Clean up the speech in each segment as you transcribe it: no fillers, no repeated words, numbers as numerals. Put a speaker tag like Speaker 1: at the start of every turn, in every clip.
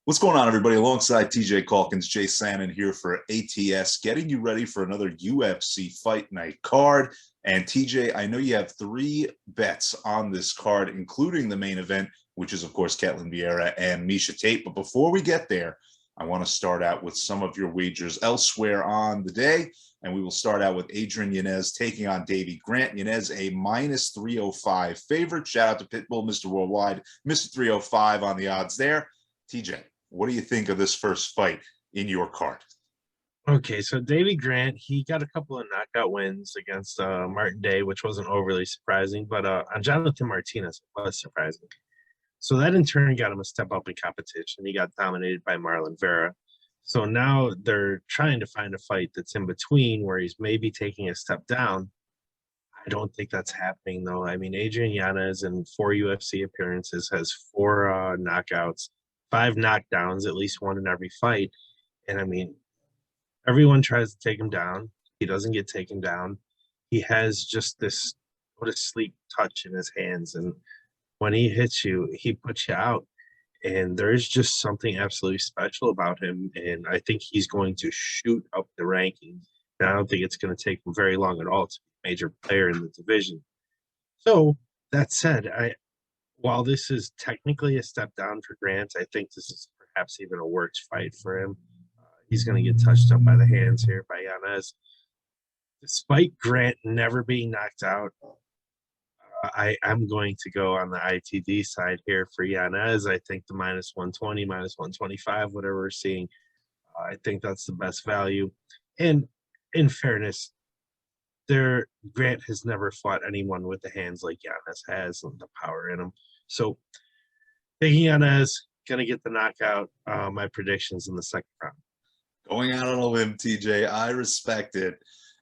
Speaker 1: What's going on, everybody? Alongside TJ Calkins, Jay Sannon here for ATS, getting you ready for another UFC Fight Night card. And TJ, I know you have 3 bets on this card, including the main event, which is, of course, Vieira and Miesha Tate. But before we get there, I want to start out with some of your wagers elsewhere on the day. And we will start out with Adrian Yanez taking on Davey Grant. Yanez, a minus 305 favorite. Shout out to Pitbull, Mr. Worldwide, Mr. 305 on the odds there. TJ, what do you think of this first fight in your card?
Speaker 2: Okay, so Davey Grant, he got a couple of knockout wins against Martin Day, which wasn't overly surprising, but on Jonathan Martinez, it was surprising. So that in turn got him a step up in competition. He got dominated by Marlon Vera. So now they're trying to find a fight that's in between where he's maybe taking a step down. I don't think that's happening, though. I mean, Adrian Yanez in 4 UFC appearances has 4 knockouts, 5 knockdowns, at least one in every fight. And I mean, everyone tries to take him down. He doesn't get taken down. He has just this what a sleek touch in his hands. And when he hits you, he puts you out. And there's just something absolutely special about him. And I think he's going to shoot up the rankings. And I don't think it's going to take him very long at all to be a major player in the division. So that said, while this is technically a step down for Grant, I think this is perhaps even a worse fight for him. He's going to get touched up by the hands here by Yanez. Despite Grant never being knocked out, I'm going to go on the ITD side here for Yanez. I think the minus 120, minus 125, whatever we're seeing, I think that's the best value. And in fairness, Grant has never fought anyone with the hands like Yanez has and the power in him. So taking Yanez, going to get the knockout. My predictions in the second round.
Speaker 1: Going out on a limb, TJ, I respect it.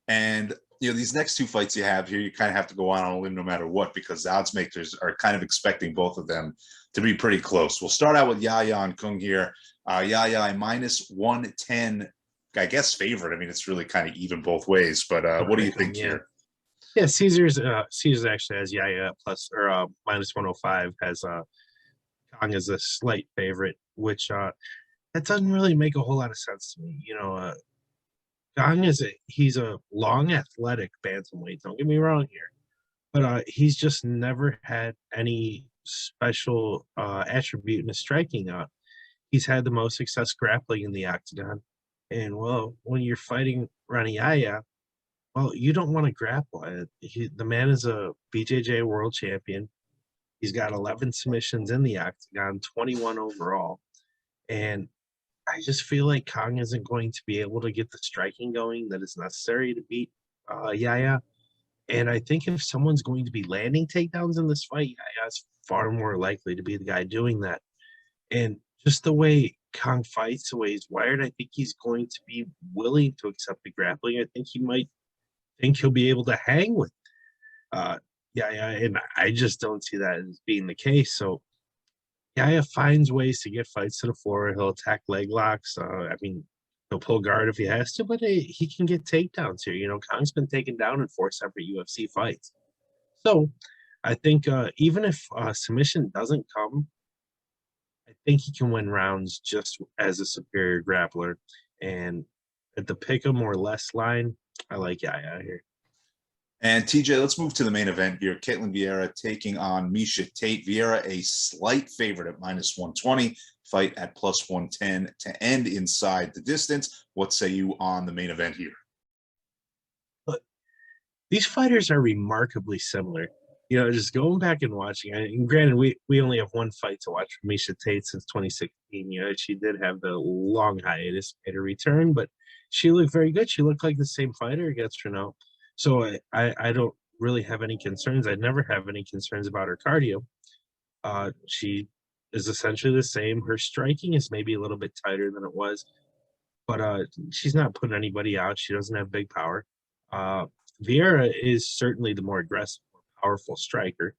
Speaker 1: And these next 2 fights you have here, you kind of have to go out on a limb no matter what, because the odds makers are kind of expecting both of them to be pretty close. We'll start out with Yahya and Kung here. Yahya, minus 110, I guess, favorite. I mean, it's really kind of even both ways, but what do you think here?
Speaker 2: Yeah, Caesars actually has Yahya plus or minus 105, has Kang as a slight favorite, which that doesn't really make a whole lot of sense to me. Kang he's a long, athletic bantamweight. Don't get me wrong here, but he's just never had any special attribute in his striking. He's had the most success grappling in the octagon, and well, when you're fighting Rani Yahya, well, you don't want to grapple. The man is a BJJ world champion. He's got 11 submissions in the octagon, 21 overall, and I just feel like Kang isn't going to be able to get the striking going that is necessary to beat Yahya. And I think if someone's going to be landing takedowns in this fight, Yahya's far more likely to be the guy doing that. And just the way Kang fights, the way he's wired, I think he's going to be willing to accept the grappling. I think he might think he'll be able to hang with Yahya, and I just don't see that as being the case. So Yahya finds ways to get fights to the floor. He'll attack leg locks. He'll pull guard if he has to, but he can get takedowns here. Kang's been taken down in 4 separate UFC fights. So I think even if submission doesn't come, I think he can win rounds just as a superior grappler. And at the pick'em or less line, I like Yahya here.
Speaker 1: And TJ, let's move to the main event here. Vieira taking on Miesha Tate. Vieira, a slight favorite at minus 120, fight at plus 110 to end inside the distance. What say you on the main event here?
Speaker 2: But these fighters are remarkably similar. Just going back and watching, and granted, we only have 1 fight to watch from Miesha Tate since 2016. She did have the long hiatus, made a return, but she looked very good. She looked like the same fighter against Renault. So I don't really have any concerns. I never have any concerns about her cardio. She is essentially the same. Her striking is maybe a little bit tighter than it was, but she's not putting anybody out. She doesn't have big power. Vieira is certainly the more aggressive, more powerful striker.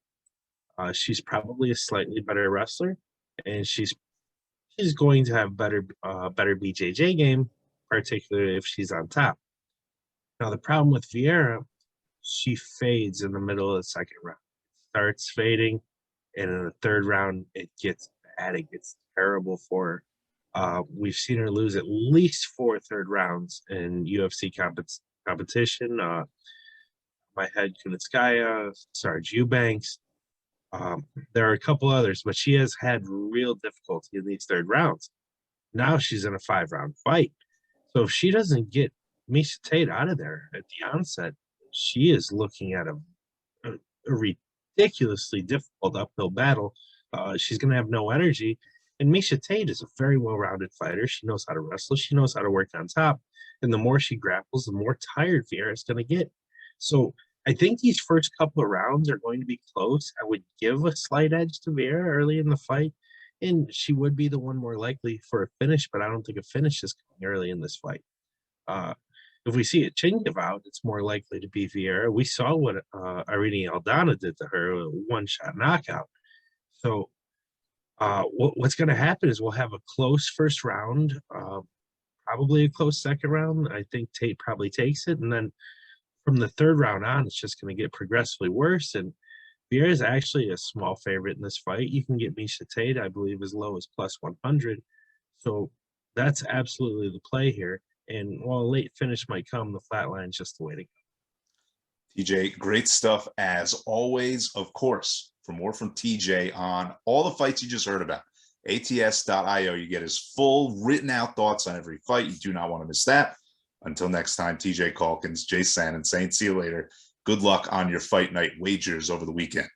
Speaker 2: She's probably a slightly better wrestler, and she's going to have better BJJ game, particularly if she's on top. Now, the problem with Vieira, she fades in the middle of the second round. It starts fading, and in the third round, it gets bad. It gets terrible for her. We've seen her lose at least 4 third rounds in UFC competition. My head Kunitskaya, Sarge Eubanks. There are a couple others, but she has had real difficulty in these third rounds. Now she's in a 5-round fight. So if she doesn't get Miesha Tate out of there at the onset, she is looking at a ridiculously difficult uphill battle. She's going to have no energy. And Miesha Tate is a very well-rounded fighter. She knows how to wrestle. She knows how to work on top. And the more she grapples, the more tired Vieira is going to get. So I think these first couple of rounds are going to be close. I would give a slight edge to Vieira early in the fight, and she would be the one more likely for a finish, but I don't think a finish is coming early in this fight. If we see a chin give out, it's more likely to be Vieira. We saw what Irene Aldana did to her, a one-shot knockout. So what's going to happen is we'll have a close first round, probably a close second round. I think Tate probably takes it, and then from the third round on, it's just going to get progressively worse. And Vieira is actually a small favorite in this fight. You can get Miesha Tate, I believe, as low as plus 100. So that's absolutely the play here. And while a late finish might come, the flat line is just the way to go.
Speaker 1: TJ, great stuff as always. Of course, for more from TJ on all the fights you just heard about, ats.io, you get his full written out thoughts on every fight. You do not want to miss that. Until next time, TJ Calkins, Jay Sannon saying see you later. Good luck on your fight night wagers over the weekend.